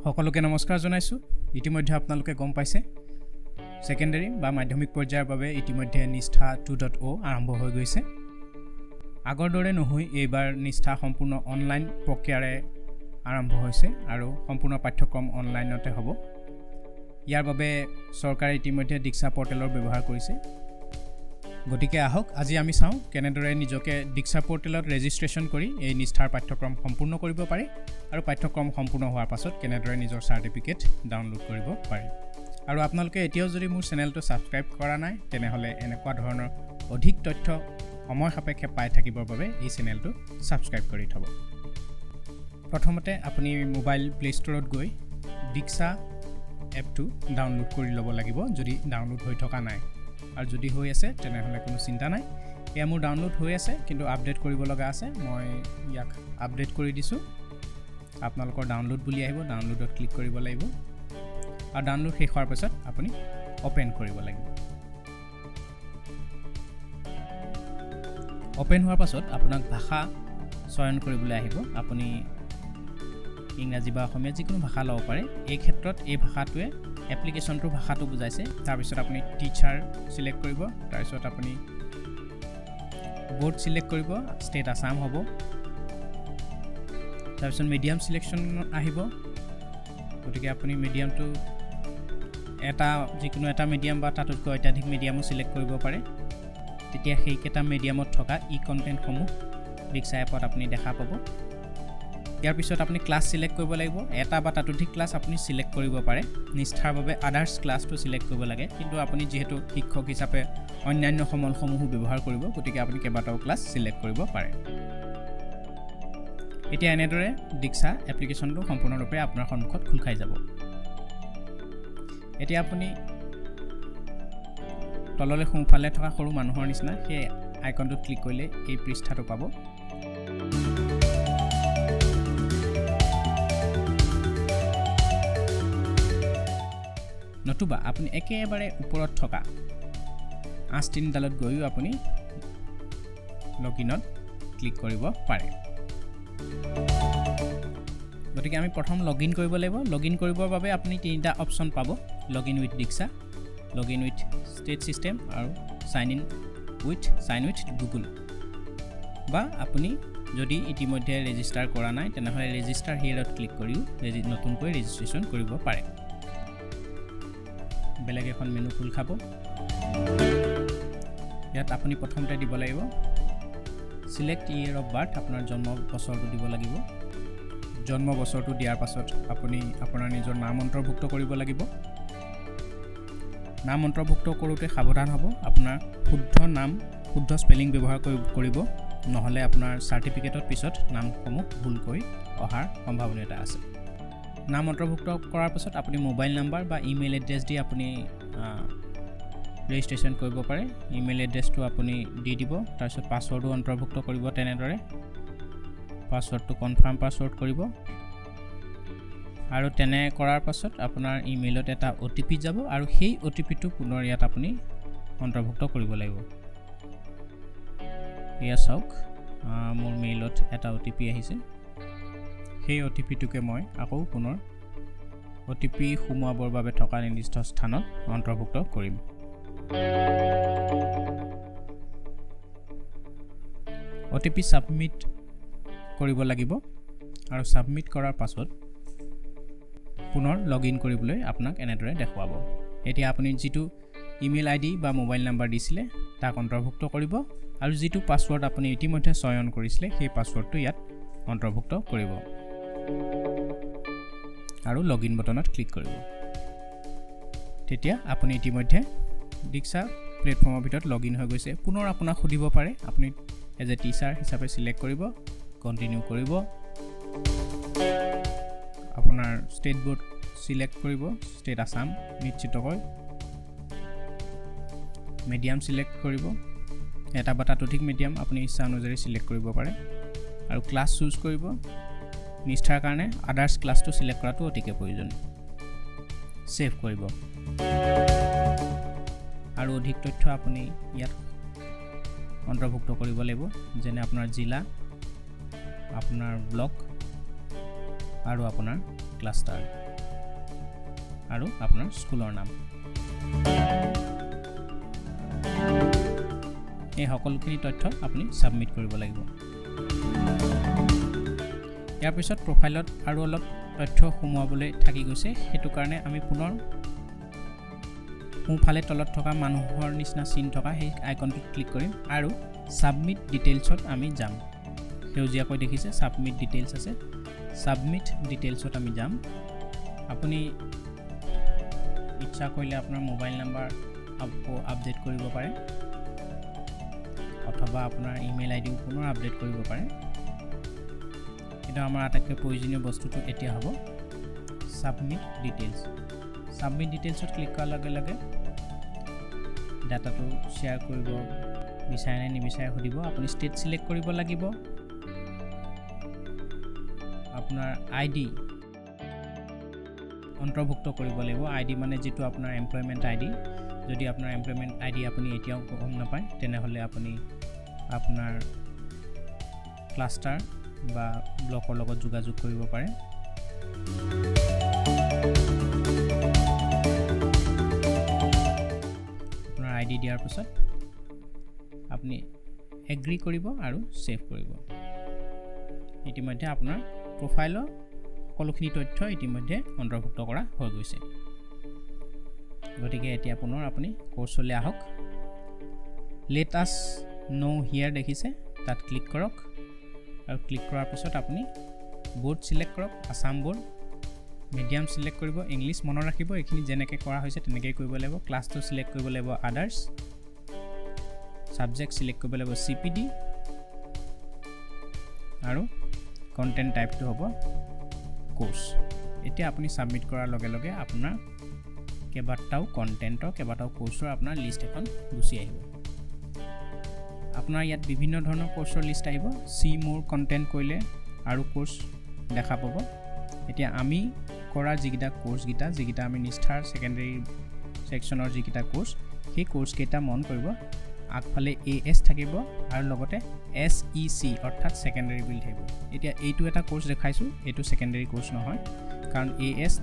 সকলোকে নমস্কাৰ জনাইছো। ইতিমধ্যে আপোনালোকে গম পাইছে সেকেন্ডাৰী বা মাধ্যমিক পৰ্যায়ৰ বাবে ইতিমধ্যে নিষ্ঠা 2.0 আৰম্ভ হৈ গৈছে। আগৰ দৰে নহয়, এইবাৰ নিষ্ঠা সম্পূৰ্ণ অনলাইন প্ৰক্ৰিয়াৰে আৰম্ভ হৈছে আৰু সম্পূৰ্ণ পাঠ্যক্ৰম অনলাইনতে হ'ব। ইয়াৰ বাবে চৰকাৰে ইতিমধ্যে দীক্ষা পৰ্টেলৰ ব্যৱহাৰ কৰিছে। গতিকে আহক আজি আমি চাওঁ কেনেদৰে নিজকে দীক্ষা পৰ্টেলত ৰেজিষ্ট্ৰেশ্যন কৰি এই নিষ্ঠাৰ পাঠ্যক্ৰম সম্পূৰ্ণ কৰিব পাৰি আৰু পাঠ্যক্ৰম সম্পূৰ্ণ হোৱাৰ পাছত কেনেদৰে নিজৰ চাৰ্টিফিকেট ডাউনলোড কৰিব পাৰি। আৰু আপোনালোকে এতিয়াও যদি মোৰ চেনেলটো ছাবস্ক্ৰাইব কৰা নাই তেনেহ'লে এনেকুৱা ধৰণৰ অধিক তথ্য সময় সাপেক্ষে পাই থাকিবৰ বাবে এই চেনেলটো ছাবস্ক্ৰাইব কৰি থ'ব। প্ৰথমতে আপুনি মোবাইল প্লে ষ্টৰত গৈ দীক্ষা এপটো ডাউনলোড কৰি ল'ব লাগিব যদি ডাউনলোড হৈ থকা নাই। আৰু যদি হৈ আছে তেনেহ'লে কোনো চিন্তা নাই। এয়া মোৰ ডাউনলোড হৈ আছে, কিন্তু আপডেট কৰিব লগা আছে। মই ইয়াক আপডেট কৰি দিছোঁ। আপোনালোকৰ ডাউনলোড বুলি আহিব, ডাউনলোডত ক্লিক কৰিব লাগিব আৰু ডাউনলোড শেষ হোৱাৰ পাছত আপুনি অ'পেন কৰিব লাগিব। অ'পেন হোৱাৰ পাছত আপোনাক ভাষা চয়ন কৰিবলৈ আহিব। আপুনি ইংৰাজী বা অসমীয়া যিকোনো ভাষা ল'ব পাৰে। এই ক্ষেত্ৰত এই ভাষাটোৱে এপ্লিকেশ্যনটোৰ ভাষাটো বুজাইছে। তাৰপিছত আপুনি টিচাৰ চিলেক্ট কৰিব, তাৰপিছত আপুনি বোৰ্ড চিলেক্ট কৰিব, ষ্টেট আছাম হ'ব। তাৰপিছত মিডিয়াম চিলেকশ্যন আহিব। গতিকে আপুনি মিডিয়ামটো যিকোনো এটা মিডিয়াম বা তাতোতকৈ অত্যাধিক মিডিয়ামো চিলেক্ট কৰিব পাৰে। তেতিয়া সেইকেইটা মিডিয়ামত থকা কণ্টেণ্টসমূহ দীক্ষা এপত আপুনি দেখা পাব। ইয়াৰ পিছত আপুনি ক্লাছ চিলেক্ট কৰিব লাগিব। এটা বা তাতোধিক ক্লাছ আপুনি চিলেক্ট কৰিব পাৰে। নিষ্ঠাৰ বাবে আদাৰ্ছ ক্লাছটো চিলেক্ট কৰিব লাগে, কিন্তু আপুনি যিহেতু শিক্ষক হিচাপে অন্যান্য সমলসমূহো ব্যৱহাৰ কৰিব, গতিকে আপুনি কেইবাটাও ক্লাছ চিলেক্ট কৰিব পাৰে। এতিয়া এনেদৰে দীক্ষা এপ্লিকেশ্যনটো সম্পূৰ্ণৰূপে আপোনাৰ সন্মুখত খোল খাই যাব। এতিয়া আপুনি তললৈ সোঁফালে থকা সৰু মানুহৰ নিচিনা সেই আইকনটোত ক্লিক কৰিলে এই পৃষ্ঠাটো পাব। নতুবা আপুনি একেবাৰে ওপৰত থকা 8-3ডালত গৈও আপুনি লগইনত ক্লিক কৰিব পাৰে। গতিকে আমি প্ৰথম লগইন কৰিব লাগিব। লগইন কৰিবৰ বাবে আপুনি 3টা অপশ্যন পাব: login with Diksha, login with state system আৰু চাইন উইথ গুগল। বা আপুনি যদি ইতিমধ্যে ৰেজিষ্টাৰ কৰা নাই তেনেহ'লে ৰেজিষ্টাৰ হিয়াৰত ক্লিক কৰিও নতুনকৈ ৰেজিষ্ট্ৰেশ্যন কৰিব পাৰে। বেলেগ এখন মেনু খোল খাব। ইয়াত আপুনি প্ৰথমতে দিব লাগিব চিলেক্ট ইয়েৰ অফ বাৰ্থ, আপোনাৰ জন্ম বছৰটো দিব লাগিব। জন্ম বছৰটো দিয়াৰ পাছত আপুনি আপোনাৰ নিজৰ নাম অন্তৰ্ভুক্ত কৰিব লাগিব। নাম অন্তৰ্ভুক্ত কৰোঁতে সাৱধান হ'ব, আপোনাৰ শুদ্ধ নাম শুদ্ধ স্পেলিং ব্যৱহাৰ কৰিব, নহ'লে আপোনাৰ চাৰ্টিফিকেটত পিছত নামসমূহ ভুলকৈ অহাৰ সম্ভাৱনীয়তা আছে। নাম অন্তৰ্ভুক্ত কৰাৰ পাছত আপুনি মোবাইল নাম্বাৰ বা ইমেইল এড্ৰেছ দি আপুনি ৰেজিষ্ট্ৰেশ্যন কৰিব পাৰে। ইমেইল এড্ৰেছটো আপুনি দি দিব, তাৰপিছত পাছৱৰ্ডো অন্তৰ্ভুক্ত কৰিব। তেনেদৰে পাছৱৰ্ডটো কনফাৰ্ম পাছৱৰ্ড কৰিব আৰু তেনে কৰাৰ পাছত আপোনাৰ ইমেইলত এটা OTP যাব আৰু সেই OTPটো পুনৰ ইয়াত আপুনি অন্তৰ্ভুক্ত কৰিব লাগিব। এয়া চাওক, মোৰ মেইলত এটা OTP আহিছে। সেই OTPটোকে মই আকৌ পুনৰ OTP সোমোৱাবৰ বাবে থকা নিৰ্দিষ্ট স্থানত অন্তৰ্ভুক্ত কৰিম। OTP ছাবমিট কৰিব লাগিব আৰু ছাবমিট কৰাৰ পাছত পুনৰ লগইন কৰিবলৈ আপোনাক এনেদৰে দেখুৱাব। এতিয়া আপুনি যিটো ইমেইল ID বা মোবাইল নাম্বাৰ দিছিলে তাক অন্তৰ্ভুক্ত কৰিব আৰু যিটো পাছৱৰ্ড আপুনি ইতিমধ্যে চয়ন কৰিছিলে সেই পাছৱৰ্ডটো ইয়াত অন্তৰ্ভুক্ত কৰিব আৰু লগইন বটনত ক্লিক কৰিব। তেতিয়া আপুনি ইতিমধ্যে দীক্ষা প্লেটফৰ্মৰ ভিতৰত লগইন হৈ গৈছে। পুনৰ আপোনাক সুধিব পাৰে, আপুনি এজ এ টিচাৰ হিচাপে চিলেক্ট কৰিব, কণ্টিনিউ কৰিব। আপোনাৰ ষ্টেট বোৰ্ড চিলেক্ট কৰিব, ষ্টেট আছাম নিশ্চিতকৈ। মিডিয়াম চিলেক্ট কৰিব, এটা বা তাতোধিক মিডিয়াম আপুনি ইচ্ছা অনুযায়ী চিলেক্ট কৰিব পাৰে আৰু ক্লাছ চুজ কৰিব। নিষ্ঠাৰ কাৰণে আদাৰ্ছ ক্লাছটো চিলেক্ট কৰাটো অতিকে প্ৰয়োজনীয়। ছেভ কৰিব আৰু অধিক তথ্য আপুনি ইয়াত অন্তৰ্ভুক্ত কৰিব লাগিব, যেনে আপোনাৰ জিলা, আপোনাৰ ব্লক আৰু আপোনাৰ ক্লাষ্টাৰ। আৰু আপোনাৰ স্কুলৰ নাম। এই সকলোখিনি তথ্য আপুনি সাবমিট কৰিব লাগিব। ইয়াৰ পিছত প্ৰফাইলত আৰু অলপ তথ্য সোমোৱাবলৈ থাকি গৈছে, সেইটো কাৰণে আমি পুনৰ সোঁফালে তলত থকা মানুহৰ নিচিনা চিন থকা সেই আইকনটোত ক্লিক কৰিম আৰু সাবমিট ডিটেইলছত আমি যাম। সেউজীয়াকৈ দেখিছে সাবমিট ডিটেইলছ আছে, সাবমিট ডিটেইলছত আমি যাম। আপুনি ইচ্ছা কৰিলে আপোনাৰ মোবাইল নাম্বাৰ আপডেট কৰিব পাৰে অথবা আপোনাৰ ইমেইল আইডিও পুনৰ আপডেট কৰিব পাৰে। কিন্তু আমাৰ আটাইতকৈ প্ৰয়োজনীয় বস্তুটো এতিয়া হ'ব সাবমিট ডিটেইলছ। সাবমিট ডিটেইলছত ক্লিক কৰাৰ লগে লগে ডাটাটো শ্বেয়াৰ কৰিব বিচাৰে নে নিবিচাৰে সুধিব। আপুনি ষ্টেট চিলেক্ট কৰিব লাগিব। আপোনাৰ আইডি অন্তৰ্ভুক্ত কৰিব লাগিব। আইডি মানে যিটো আপোনাৰ এমপ্লয়মেণ্ট আইডি। যদি আপোনাৰ এমপ্লয়মেণ্ট আইডি আপুনি এতিয়াও গম নাপায় তেনেহ'লে আপুনি আপোনাৰ ক্লাষ্টাৰ বা ব্লকৰ লগত যোগাযোগ কৰিব পাৰে। আপোনাৰ আইডি দিয়াৰ পিছত আপুনি এগ্ৰি কৰিব আৰু ছেভ কৰিব। ইতিমধ্যে আপোনাৰ প্ৰফাইলৰ সকলোখিনি তথ্য ইতিমধ্যে অন্তৰ্ভুক্ত কৰা হৈ গৈছে। গতিকে এতিয়া পুনৰ আপুনি কোৰ্চলৈ আহক। লেট আছ ন' হিয়াৰ দেখিছে, তাত ক্লিক কৰক আৰু ক্লিক কৰাৰ পিছত আপুনি বোৰ্ড চিলেক্ট কৰক। আছাম বোৰ্ড। মিডিয়াম চিলেক্ট কৰিব। ইংলিছ মনত ৰাখিব, এইখিনি যেনেকৈ কৰা হৈছে তেনেকৈ কৰিব লাগিব। ক্লাছটো চিলেক্ট কৰিব লাগিব আদাৰ্ছ। ছাবজেক্ট চিলেক্ট কৰিব লাগিব CPD আৰু কণ্টেণ্ট টাইপটো হ'ব কোৰ্চ। এতিয়া আপুনি ছাবমিট কৰাৰ লগে লগে আপোনাৰ কেইবাটাও কণ্টেণ্টৰ কেইবাটাও কোৰ্চৰ আপোনাৰ লিষ্ট এখন গুচি আহিব। আপোনাৰ ইয়াত বিভিন্ন ধৰণৰ কোৰ্চৰ লিষ্ট আহিব। চি মোৰ কণ্টেণ্ট কৰিলে আৰু কোৰ্চ দেখা পাব। এতিয়া আমি কৰা যিকেইটা কোৰ্চকেইটা যিকেইটা আমি নিষ্ঠাৰ ছেকেণ্ডেৰী ছেকশ্যনৰ যিকেইটা কোৰ্চ, সেই কোৰ্চকেইটা মন কৰিব আগফালে AS থাকিব আৰু লগতে SEC অৰ্থাৎ ছেকেণ্ডেৰী বুলি থাকিব। এতিয়া এইটো এটা কোৰ্চ দেখাইছোঁ, এইটো ছেকেণ্ডেৰী কোৰ্চ নহয়, কাৰণ AS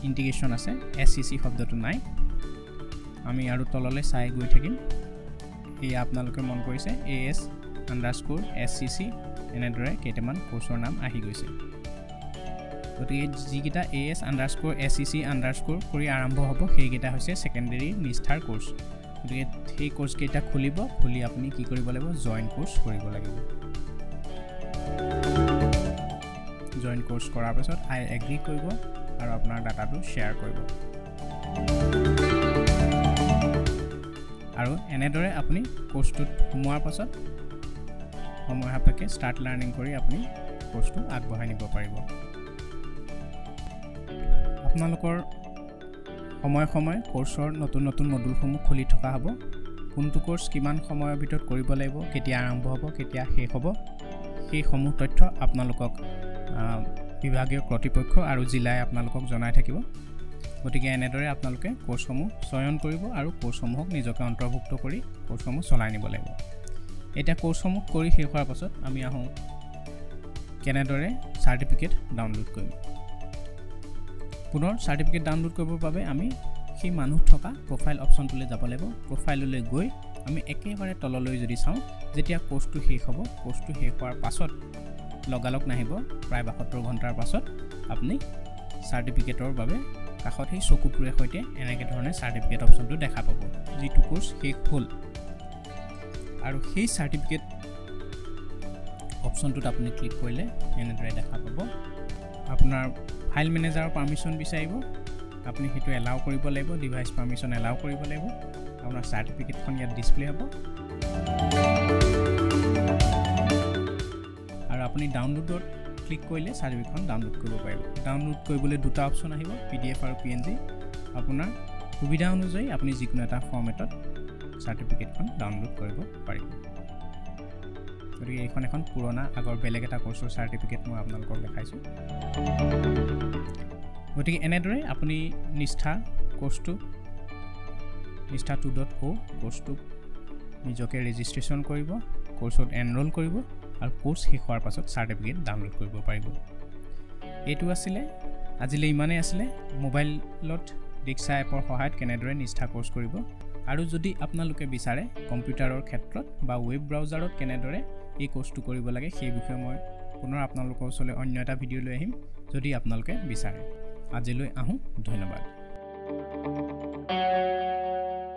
ইণ্টিগ্ৰেশ্যন আছে, SEC শব্দটো নাই। আমি আৰু তললৈ চাই গৈ থাকিম। এয়া আপোনালোকে মন কৰিছে AS_SCC এনেদৰে কেইটামান কোৰ্চৰ নাম আহি গৈছে। গতিকে যিকেইটা AS_SCC কৰি আৰম্ভ হ'ব সেইকেইটা হৈছে ছেকেণ্ডেৰী নিষ্ঠাৰ কোৰ্চ। গতিকে সেই কোৰ্চকেইটা খুলিব, খুলি আপুনি কি কৰিব লাগিব, জইন কোৰ্চ কৰিব লাগিব। জইন কোৰ্চ কৰাৰ পাছত আই এগ্ৰি কৰিব আৰু আপোনাৰ ডাটাটো শ্বেয়াৰ কৰিব। আৰু এনেদৰে আপুনি কোৰ্চটোত সোমোৱাৰ পাছত সময় সাপেক্ষে ষ্টাৰ্ট লাৰ্ণিং কৰি আপুনি কোৰ্চটো আগবঢ়াই নিব পাৰিব। আপোনালোকৰ সময়ে সময়ে কোৰ্চৰ নতুন নতুন মডুলসমূহ খুলি থকা হ'ব। কোনটো কোৰ্চ কিমান সময়ৰ ভিতৰত কৰিব লাগিব, কেতিয়া আৰম্ভ হ'ব, কেতিয়া শেষ হ'ব, সেইসমূহ তথ্য আপোনালোকক বিভাগীয় কৰ্তৃপক্ষ আৰু জিলাই আপোনালোকক জনাই থাকিব। গতিকে এনেদৰে আপোনালোকে কোৰ্চসমূহ চয়ন কৰিব আৰু কোৰ্চসমূহক নিজকে অন্তৰ্ভুক্ত কৰি কোৰ্চসমূহ চলাই নিব লাগিব। এতিয়া কোৰ্চসমূহ কৰি শেষ হোৱাৰ পাছত আমি আহোঁ কেনেদৰে চাৰ্টিফিকেট ডাউনলোড কৰিম। পুনৰ চাৰ্টিফিকেট ডাউনলোড কৰিবৰ বাবে আমি সেই মানুহ থকা প্ৰফাইল অপশ্যনটোলৈ যাব লাগিব। প্ৰফাইললৈ গৈ আমি একেবাৰে তললৈ যদি চাওঁ, যেতিয়া কোৰ্চটো শেষ হ'ব, কোৰ্চটো শেষ হোৱাৰ পাছত লগালগ নাহিব, প্ৰায় 72 ঘণ্টাৰ পাছত আপুনি চাৰ্টিফিকেটৰ বাবে কাষত সেই চকুটোৰে সৈতে এনেকৈ ধৰণে চাৰ্টিফিকেট অপশ্যনটো দেখা পাব, যিটো কোৰ্চ শেষ হ'ল। আৰু সেই চাৰ্টিফিকেট অপশ্যনটোত আপুনি ক্লিক কৰিলে এনেদৰে দেখা পাব। আপোনাৰ ফাইল মেনেজাৰৰ পাৰ্মিশ্যন বিচাৰিব, আপুনি সেইটো এলাউ কৰিব লাগিব। ডিভাইচ পাৰ্মিশ্যন এলাউ কৰিব লাগিব। আপোনাৰ চাৰ্টিফিকেটখন ইয়াত ডিছপ্লে হ'ব আৰু আপুনি ডাউনলোডত ক্লিক কৰিলে চাৰ্টিফিকেটখন ডাউনলোড কৰিব পাৰিব। ডাউনলোড কৰিবলৈ দুটা অপশ্যন আহিব, PDF আৰু PNG। আপোনাৰ সুবিধা অনুযায়ী আপুনি যিকোনো এটা ফৰ্মেটত চাৰ্টিফিকেটখন ডাউনলোড কৰিব পাৰিব। গতিকে এইখন এখন পুৰণা আগৰ বেলেগ এটা কোৰ্চৰ চাৰ্টিফিকেট মই আপোনালোকক দেখাইছোঁ। গতিকে এনেদৰে আপুনি নিষ্ঠা 2.0 কোৰ্চটোক নিজকে ৰেজিষ্ট্ৰেশ্যন কৰিব, কোৰ্চত এনৰোল কৰিব আৰু কোৰ্চ শেষ হোৱাৰ পাছত চাৰ্টিফিকেট ডাউনলোড কৰিব পাৰিব। এইটো আছিলে আজিলৈ ইমানেই আছিলে মোবাইলত দীক্ষা এপৰ সহায়ত কেনেদৰে নিষ্ঠা কোৰ্চ কৰিব আৰু যদি আপোনালোকে বিচাৰে কম্পিউটাৰৰ ক্ষেত্ৰত বা ৱেব ব্ৰাউজাৰত কেনেদৰে এই কোৰ্চটো কৰিব লাগে সেই বিষয়ে মই পুনৰ আপোনালোকৰ ওচৰলৈ অন্য এটা ভিডিঅ' লৈ আহিম যদি আপোনালোকে বিচাৰে আজিলৈ আহোঁ ধন্যবাদ